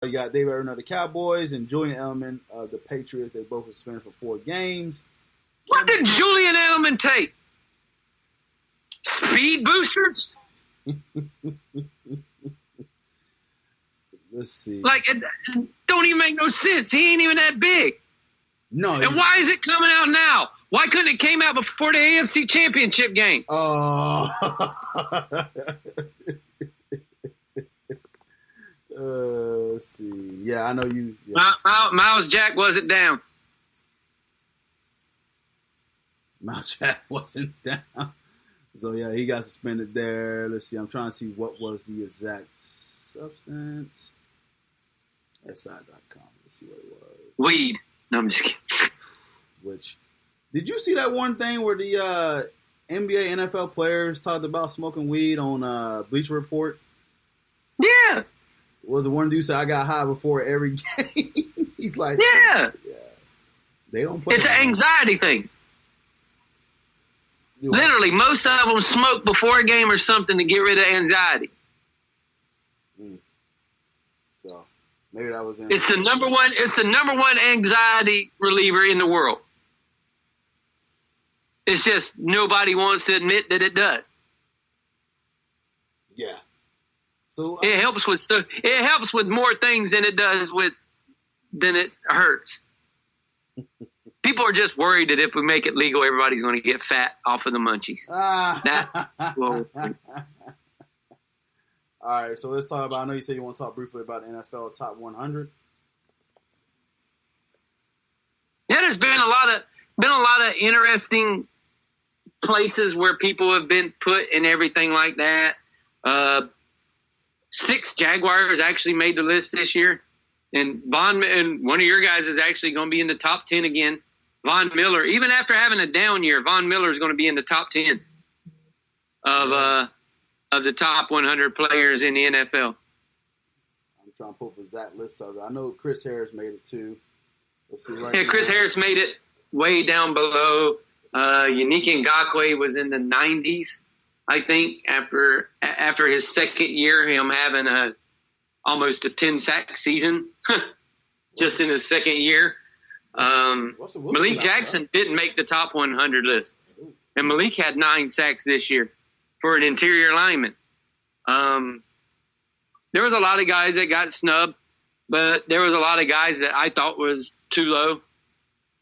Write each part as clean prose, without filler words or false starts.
You got David Irvin of the Cowboys and Julian Edelman of the Patriots. They both were suspended for 4 games. What did Julian Edelman take? Speed boosters? Let's see. Like, it don't even make no sense. He ain't even that big. No. And why is it coming out now? Why couldn't it came out before the AFC Championship game? Oh. Let's see. Yeah, I know you. Yeah. Miles Jack wasn't down. Miles Jack wasn't down. So, yeah, he got suspended there. Let's see. I'm trying to see what was the exact substance. SI.com. Let's see what it was. Weed. No, I'm just kidding. Which, did you see that one thing where the NBA, NFL players talked about smoking weed on Bleacher Report? Yeah. Was the one dude said, I got high before every game? He's like, yeah. They don't play. It's an anxiety thing. Literally, most of them smoke before a game or something to get rid of anxiety. So maybe that was. It's the number one. It's the number one anxiety reliever in the world. It's just nobody wants to admit that it does. Yeah. So it helps with stuff. It helps with more things than it does than it hurts. People are just worried that if we make it legal, everybody's going to get fat off of the munchies. All right, so let's talk about. I know you said you want to talk briefly about the NFL Top 100. Yeah, there's been a lot of interesting places where people have been put and everything like that. 6 Jaguars actually made the list this year, and one of your guys is actually going to be in the top 10 again. Von Miller, even after having a down year, Von Miller is going to be in the top 10 of the top 100 players in the NFL. I'm trying to pull up that list of it. I know Chris Harris made it too. Let's see right now. Chris Harris made it way down below. Yannick Ngakoue was in the 90s, I think, after his second year, him having almost a 10-sack season just in his second year. Malik Jackson didn't make the top 100 list. And Malik had 9 sacks this year for an interior lineman. There was a lot of guys that got snubbed, but there was a lot of guys that I thought was too low.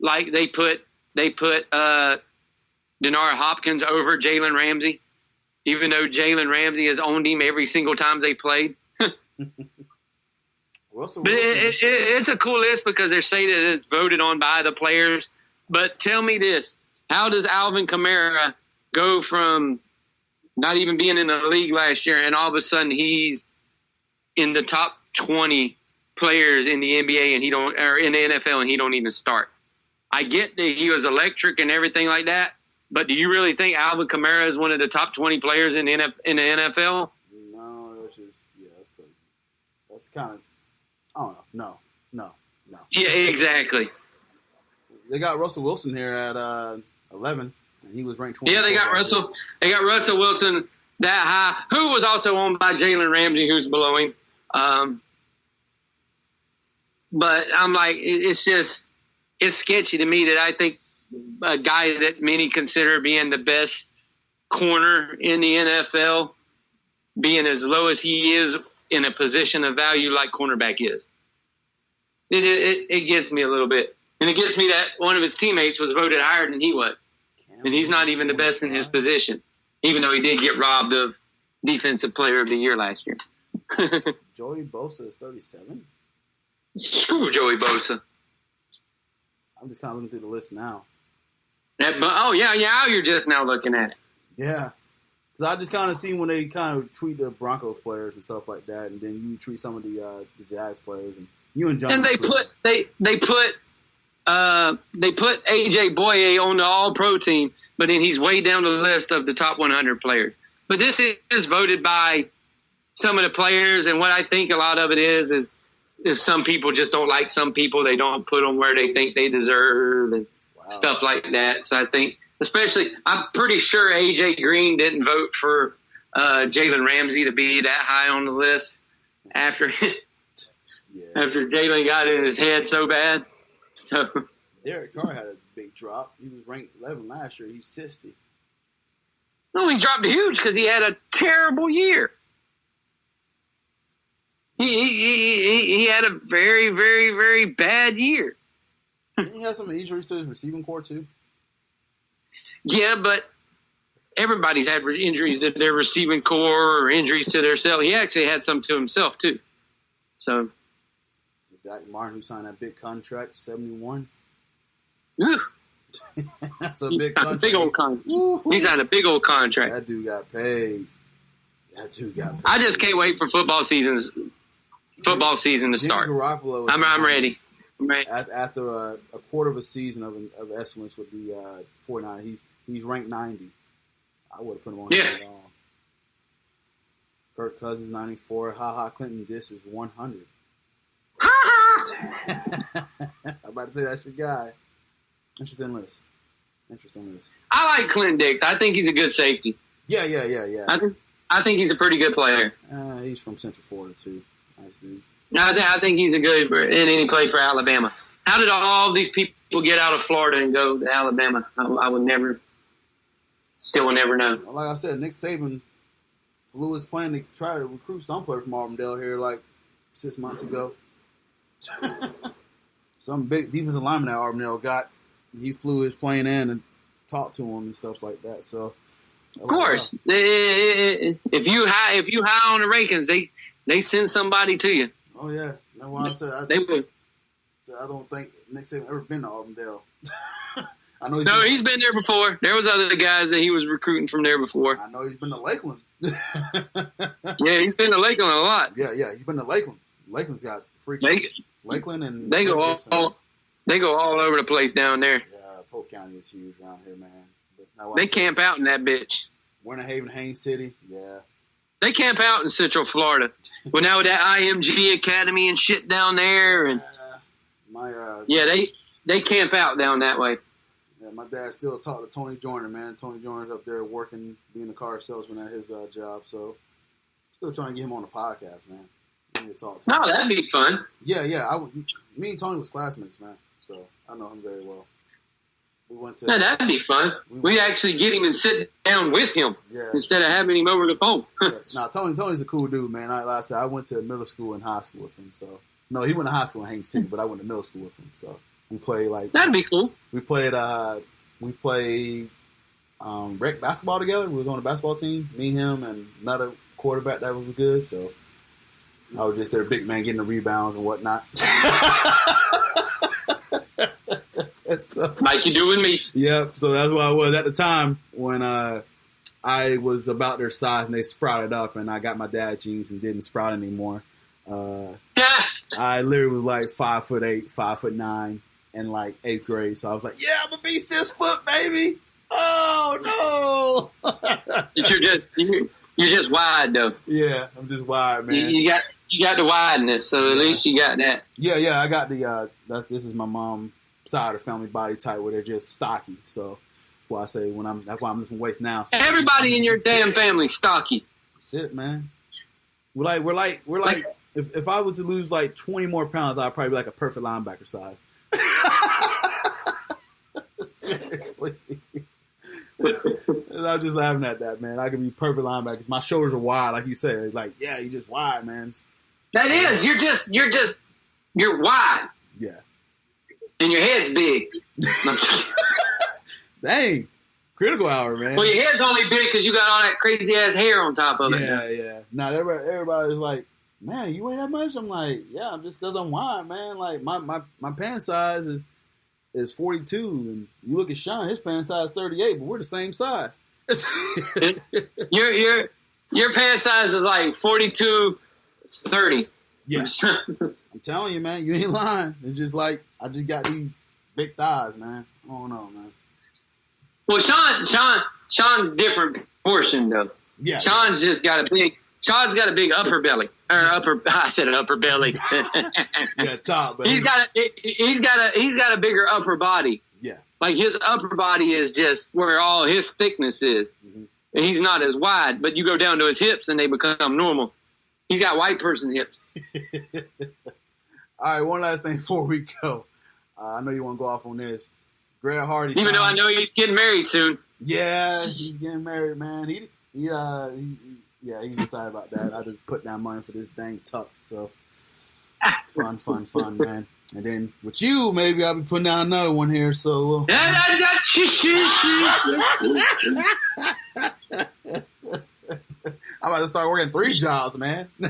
Like they put Denard Hopkins over Jalen Ramsey, even though Jalen Ramsey has owned him every single time they played. Russell but Wilson. It's a cool list because they say that it's voted on by the players. But tell me this. How does Alvin Kamara go from not even being in the league last year and all of a sudden he's in the top 20 players in the NBA and in the NFL and he don't even start? I get that he was electric and everything like that, but do you really think Alvin Kamara is one of the top 20 players in the NFL? No, that's crazy. That's kind of, I don't know. No. Yeah, exactly. They got Russell Wilson here at 11, and he was ranked 20. Yeah, they got Russell Wilson that high, who was also owned by Jalen Ramsey, who's below him. But I'm like, it's sketchy to me that I think a guy that many consider being the best corner in the NFL, being as low as he is in a position of value like cornerback is. It gets me a little bit. And it gets me that one of his teammates was voted higher than he was. And he's not even the best in his position, even though he did get robbed of Defensive Player of the Year last year. Joey Bosa is 37? Screw Joey Bosa. I'm just kind of looking through the list now. Now you're just now looking at it. Yeah. Because I just kind of see when they kind of tweet the Broncos players and stuff like that, and then you tweet some of the Jags players, and you and John. And they put AJ Boye on the All-Pro team, but then he's way down the list of the top 100 players. But this is voted by some of the players, and what I think a lot of it is if some people just don't like some people, they don't put them where they think they deserve and stuff like that. So I think, especially, I'm pretty sure AJ Green didn't vote for Jalen Ramsey to be that high on the list after. After Jalen got in his head so bad. So Derek Carr had a big drop. He was ranked 11 last year. He's 60. No, he dropped huge because he had a terrible year. He had a very, very, very bad year. He had some injuries to his receiving core, too. Yeah, but everybody's had injuries to their receiving core or injuries to their cell. He actually had some to himself, too. So, Zach Martin, who signed that big contract, 71. Whew. That's a big contract. Big old contract. He signed a big old contract. That dude got paid. I just can't wait for football season to start. I'm ready. After a quarter of a season of excellence with the 49, he's ranked 90. I would have put him on at all. Kirk Cousins 94. Ha Clinton this is 100. I'm about to say that's your guy. Interesting list. I like Clinton Dix. I think he's a good safety. Yeah. I think he's a pretty good player. He's from Central Florida too. Nice dude. I think he's a good, and he played for Alabama. How did all these people get out of Florida and go to Alabama? I would never, still will never know. Well, like I said, Nick Saban flew his plane to try to recruit some player from Auburndale here like 6 months ago. Some big defensive lineman at Auburndale he flew his plane in and talked to him and stuff like that. So, of course, if you high on the rankings, they send somebody to you. Oh yeah, that's why I said they would. So I don't think Nick Saban ever been to Auburndale. I know. He's been there before. There was other guys that he was recruiting from there before. I know he's been to Lakeland. Yeah, he's been to Lakeland a lot. Yeah, he's been to Lakeland. Lakeland's got freaking Lakeland and they go all over the place down there. Yeah, Polk County is huge around here, man. They camp out in that bitch. Winter Haven, Haines City, yeah. They camp out in Central Florida. Well, now with that IMG Academy and shit down there, and they camp out down that way. Yeah, my dad still talked to Tony Joyner, man. Tony Joyner's up there working, being a car salesman at his job, so still trying to get him on the podcast, man. We need to talk to him. No, that'd be fun. Yeah. Me and Tony was classmates, man, so I know him very well. We went to. Yeah, that'd be fun. We'd actually get him and sit down with him instead of having him over the phone. Nah, Tony's a cool dude, man. Like I said, I went to middle school and high school with him. So no, he went to high school in Haines City, but I went to middle school with him. So we played that'd be cool. We played rec basketball together. We was on the basketball team. Me, him, and another quarterback that was good. So I was just their big man getting the rebounds and whatnot. Like you do with me. Yep. So that's what I was at the time when I was about their size and they sprouted up, and I got my dad jeans and didn't sprout anymore. I literally was like 5'8", 5'9", in like 8th grade. So I was like, "Yeah, I'm gonna be 6 foot, baby." Oh no! You're just wide though. Yeah, I'm just wide, man. You got the wideness, so at least you got that. Yeah. I got the. This is my mom's side of family body type where they're just stocky. So that's why I say that's why I'm lifting weights now. So everybody in your damn family stocky. That's it, man. We're like if I was to lose like 20 more pounds, I'd probably be like a perfect linebacker size. Seriously. And I'm just laughing at that, man. I could be perfect linebackers. My shoulders are wide, like you said. Like, yeah, you're just wide, man. That is. You're wide. Yeah. And your head's big. Dang. Critical hour, man. Well, your head's only big because you got all that crazy-ass hair on top of it. Yeah. Now, everybody's like, man, you weigh that much? I'm like, yeah, just because I'm wide, man. Like, my pant size is 42, and you look at Sean, his pant size is 38, but we're the same size. Your pant size is like 42, 30. Yeah. I'm telling you, man, you ain't lying. It's just like, I just got these big thighs, man. I don't know, man. Well, Sean's different proportion, though. Yeah. Sean's got a big upper belly. I said an upper belly. Yeah, top belly. He's got a bigger upper body. Yeah. Like his upper body is just where all his thickness is. Mm-hmm. And he's not as wide, but you go down to his hips and they become normal. He's got white person hips. All right, one last thing before we go. I know you want to go off on this. Greg Hardy. Even though I know he's getting married soon. Yeah, he's getting married, man. He's excited about that. I just put down money for this dang tux, so fun, man. And then with you, maybe I'll be putting down another one here. So I'm about to start working 3 jobs, man. to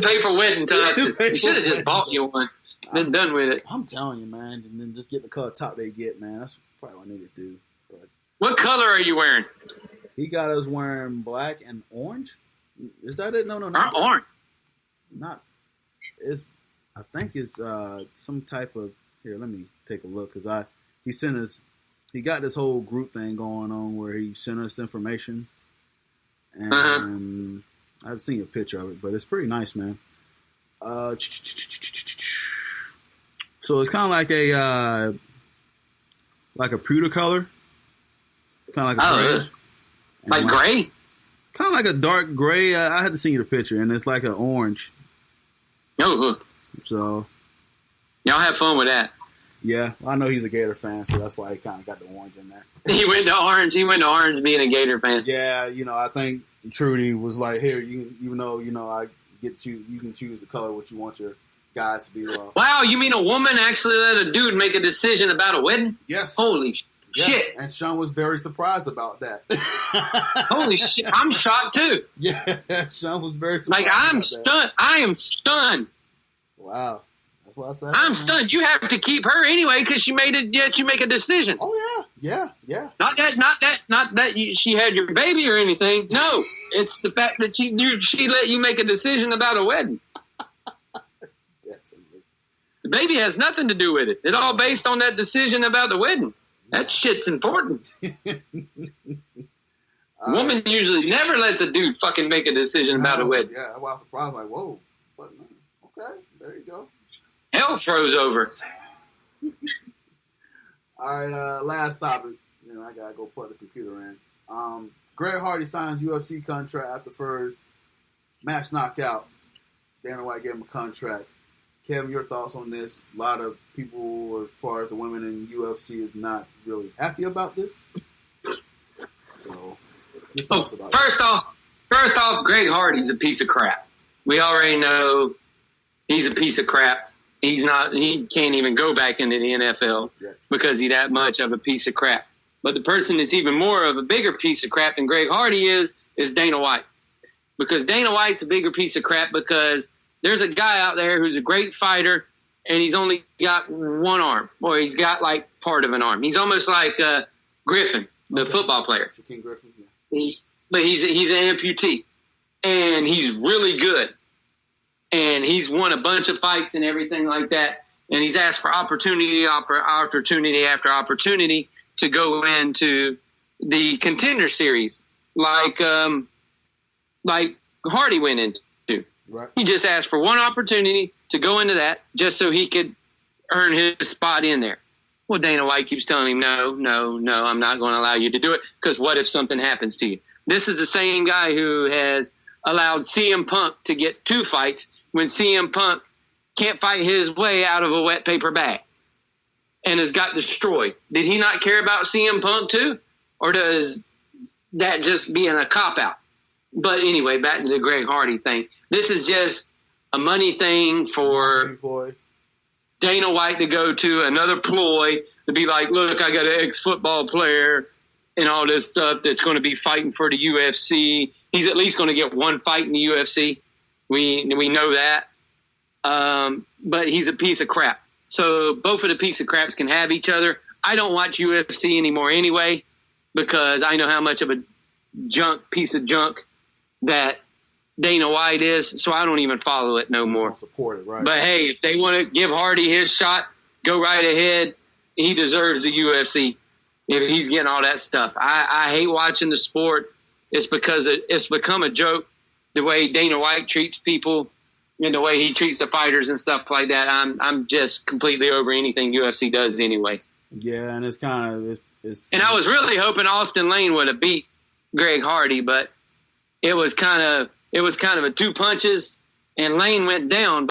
pay for wedding tuxes. You should have just bought you one. Been done with it. I'm telling you, man. And then just get the color top they get, man. That's probably what I need to do. But what color are you wearing? He got us wearing black and orange. Is that it? No, not orange. Not. It's. I think it's some type of. Here, let me take a look because he sent us. He got this whole group thing going on where he sent us information, and I've seen a picture of it, but it's pretty nice, man. So it's kind of like a pewter color, kind of like a grayish. Like gray? Kind of like a dark gray. I had to send you the picture, and it's like an orange. Oh, so y'all have fun with that. Yeah, well, I know he's a Gator fan, so that's why he kind of got the orange in there. He went to orange being a Gator fan. Yeah, I think Trudy was like, here, even though I get you can choose the color what you want your guys to be. Wow, you mean a woman actually let a dude make a decision about a wedding? Yes. Holy shit. And Sean was very surprised about that. Holy shit. I'm shocked too. Yeah, Sean was very surprised. Like, I'm stunned. I am stunned. Wow. That's what I said. I'm stunned. You have to keep her anyway because you make a decision. Oh, yeah. Not that she had your baby or anything. No, it's the fact that she let you make a decision about a wedding. The baby has nothing to do with it. It's all based on that decision about the wedding. That shit's important. Woman usually never lets a dude fucking make a decision about a wedding. Yeah, I was surprised. Like, whoa. Okay, there you go. Hell froze over. All right, last topic. I gotta go plug this computer in. Greg Hardy signs UFC contract after first match knockout. Dana White gave him a contract. Kevin, your thoughts on this? A lot of people, as far as the women in UFC, is not really happy about this. So, your thoughts about it? First off, Greg Hardy's a piece of crap. We already know he's a piece of crap. He can't even go back into the NFL because he's that much of a piece of crap. But the person that's even more of a bigger piece of crap than Greg Hardy is Dana White. Because Dana White's a bigger piece of crap because there's a guy out there who's a great fighter and he's only got one arm, or he's got like part of an arm. He's almost like Griffin, the football player. King Griffin, yeah. But he's an amputee, and he's really good. And he's won a bunch of fights and everything like that. And he's asked for opportunity after opportunity to go into the Contender Series, like Hardy went into. Right. He just asked for one opportunity to go into that just so he could earn his spot in there. Well, Dana White keeps telling him, no, I'm not going to allow you to do it because what if something happens to you? This is the same guy who has allowed CM Punk to get 2 fights when CM Punk can't fight his way out of a wet paper bag and has got destroyed. Did he not care about CM Punk too? Or does that just being a cop-out? But anyway, back to the Greg Hardy thing. This is just a money thing for Dana White to go to, another ploy to be like, look, I got an ex-football player and all this stuff that's going to be fighting for the UFC. He's at least going to get one fight in the UFC. We know that. But he's a piece of crap. So both of the piece of craps can have each other. I don't watch UFC anymore anyway because I know how much of a piece of junk that Dana White is, so I don't even follow it no more. Support it, right? But hey, if they want to give Hardy his shot, go right ahead. He deserves the UFC if he's getting all that stuff. I hate watching the sport. It's because it's become a joke the way Dana White treats people and the way he treats the fighters and stuff like that. I'm just completely over anything UFC does anyway. Yeah, and it's kind of and I was really hoping Austin Lane would have beat Greg Hardy, but it was kind of a 2 punches, and Lane went down.